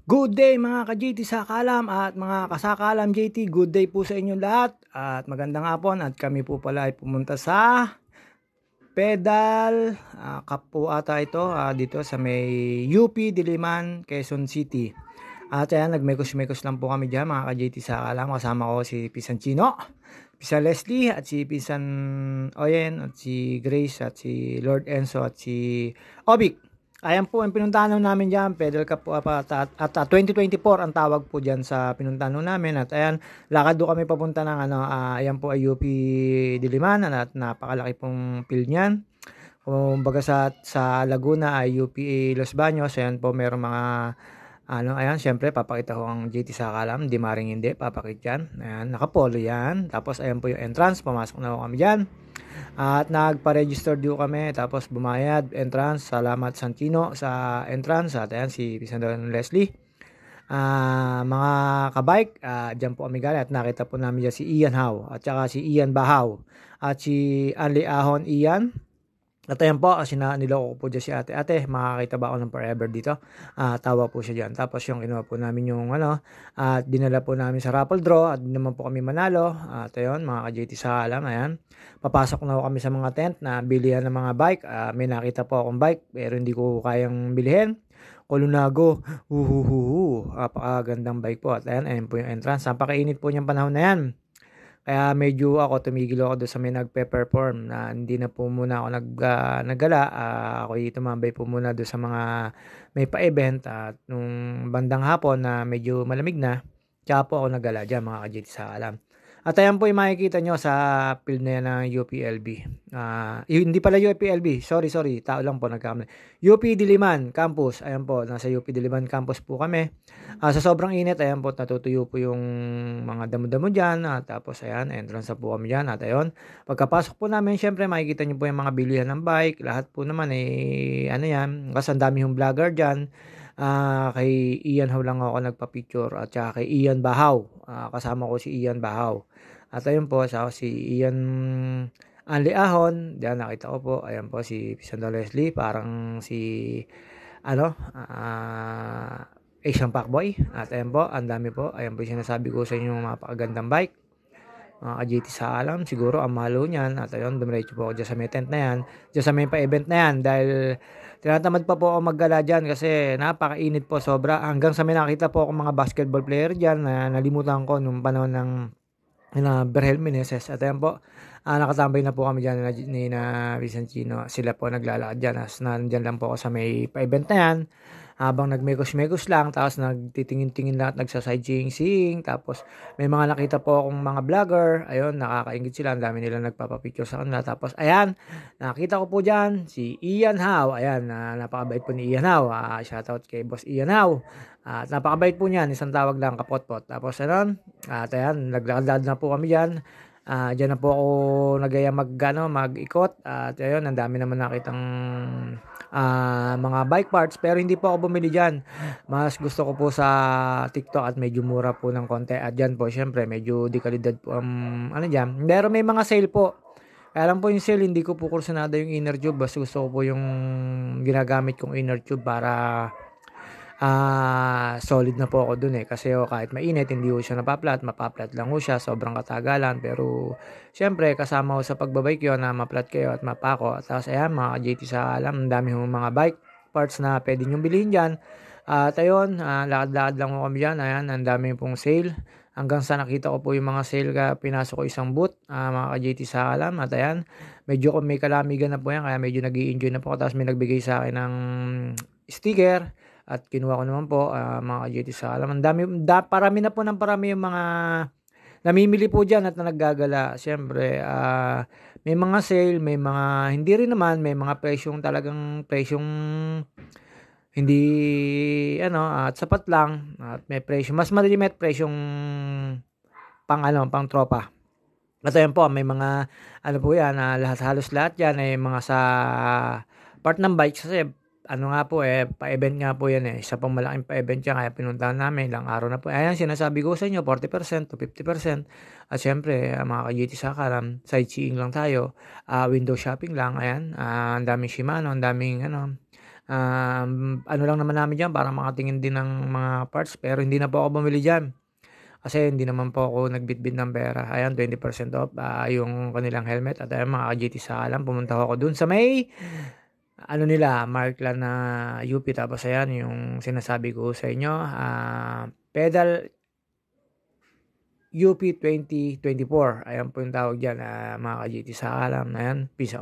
Good day mga ka-JT Sakalam at mga kasakalam JT, good day po sa inyong lahat at magandang hapon at kami po pala ay pumunta sa Pedal Cup po ata ito dito sa may UP Diliman, Quezon City. At ayan, nagmekos-mekos lang po kami dyan mga ka-JT Sakalam, kasama ko si Pisan Chino, Pisan Leslie at si Pisan Oyen at si Grace at si Lord Enzo at si Obic. Ayan po ang pinuntahan namin dyan, Pedal Cup po at 2024 ang tawag po dyan sa pinuntahan namin. At ayan, lakad do kami papunta ng ayan po ay UP Diliman at napakalaki pong field niyan. Kumbaga sa Laguna ay UP Los Baños, ayan po meron mga ayan, syempre papakita ko ang JT Sakalam, di maring hindi, papakita yan. Ayan, nakapolo yan. Tapos ayan po yung entrance, pumasok na ako kami dyan. At nagpa-register due kami, tapos bumayad, entrance, salamat Santino sa entrance. At ayan, si Pisandon Leslie. Mga kabike, dyan po kami galing at nakita po namin dyan si Ian Howe at saka si Ian Bahaw at si Anli Ahon Ian. At ayan po, kasi niloko po dyan si ate. Ate, makakita ba ako ng forever dito? Tawa po siya dyan. Tapos yung kinuha po namin yung at dinala po namin sa raffle draw at di naman po kami manalo. At ayun, mga ka-JT sa alam, ayan. Papasok na po kami sa mga tent na bilihan ng mga bike. May nakita po akong bike pero hindi ko kayang bilhin. Colunago, napakagandang bike po. At ayan po yung entrance. Napakainit po niyang panahon na yan. Kaya medyo tumigil ako doon sa may nagpe-perform na hindi na po muna ako naggala. Ako tumambay po muna doon sa mga may pa-event at nung bandang hapon na medyo malamig na, tsaka po ako naggala dyan mga ka-JT sa alam. At ayan po yung makikita nyo sa field na yan ng UPLB. Hindi pala UPLB, sorry, tao lang po nagkamali. UP Diliman Campus, ayan po, nasa UP Diliman Campus po kami. Sa sobrang init, ayan po, natutuyo po yung mga damo-damo dyan. Tapos ayan, entrance na po kami dyan. At ayun, pagkapasok po namin, syempre makikita nyo po yung mga bilihan ng bike. Lahat po naman ano yan, kasi ang dami yung vlogger dyan. Kay Ian How lang ako nagpa-picture at saka kay Ian Bahaw. Kasama ko si Ian Bahaw. At ayun po, si Ian Anli Ahon, diyan nakita ko po, ayan po si Pisando Leslie, parang si Asian Packboy. At ayan po, ang dami po, ayan po yung sinasabi ko sa inyo mga mapakagandang bike. Mga ka-JT sa alam, siguro ang mahalo niyan. At ayun, dumiretso po ako dyan sa may tent na yan, dyan sa may pa-event na yan, dahil tinatamad pa po ako maggala dyan kasi napakainit po sobra. Hanggang sa may nakita po ako mga basketball player dyan na nalimutan ko nung panahon ng Berhel Meneses. At ayan po, nakatambay na po kami dyan ni Vicentino. Sila po naglalakad dyan. As nandyan lang po ako sa may pa-event na yan. Habang nagmekos-mekos lang, tapos nagtitingin-tingin lang at nagsaside-seeing. Tapos may mga nakita po akong mga vlogger. Ayun, nakakaingit sila. Ang dami nila nagpapapicture sa kanila. Tapos ayan, nakita ko po dyan si Ian Howe. Ayan, napakabait po ni Ian Howe. Shoutout kay Boss Ian Howe. At napakabait po niyan, isang tawag lang, kapot-pot. Tapos at ayan, naglakad na po kami dyan. Diyan na po ako nagaya mag-ikot. At ayun, ang dami naman nakitang mga bike parts. Pero hindi po ako bumili dyan. Mas gusto ko po sa TikTok at medyo mura po ng konti. At dyan po, syempre, medyo di kalidad po dyan. Pero may mga sale po. Kaya lang po yung sale, hindi ko po kursunada yung inner tube. Basta gusto ko po yung ginagamit kong inner tube para solid na po ako dun kasi kahit mainit hindi ko siya mapaplat lang ko siya, sobrang katagalan. Pero syempre kasama ko sa pagbabike yun na maplat kayo at mapako. At tapos ayan mga JT sa alam, ang dami yung mga bike parts na pwede nyo bilhin dyan. At ayun, lakad-lakad lang ko kami dyan. Ayan, ang dami pong sale. Hanggang sa nakita ko po yung mga sale, pinasok ko isang booth, mga ka-JT sa alam. At ayan, medyo may kalamigan na po yan, kaya medyo nag-i-enjoy na po. Tapos may nagbigay sa akin ng sticker. At kinuha ko naman po, mga ka-JT sa alam. Ang dami, parami na po ng parami yung mga namimili po dyan at naggagala. Siyempre, may mga sale, may mga hindi rin naman, may mga presyong hindi at sapat lang, at may presyo mas malilim at presyong pang tropa. At ayan po, may mga po yan, halos lahat yan ay mga sa part ng bikes kasi nga po pa-event nga po yan isa pang malaking pa-event yan, kaya pinuntahan namin ilang araw na po. Ayan, sinasabi ko sa inyo, 40% to 50%. At syempre, mga ka-JT sa karam, sightseeing lang tayo, window shopping lang. Ayan, ang daming Shimano, ang daming Ano lang naman namin dyan, para makatingin din ng mga parts. Pero hindi na po ako bumili dyan. Kasi hindi naman po ako nagbitbit ng pera. Ayan, 20% off yung kanilang helmet. At ayan, mga ka-GT sa alam, pumunta ako dun sa may ano nila, Marklan na UP. Tapos ayan, yung sinasabi ko sa inyo, pedal UP 2024. Ayan po yung tawag dyan, mga ka-GT sa alam. Ayan, peace out.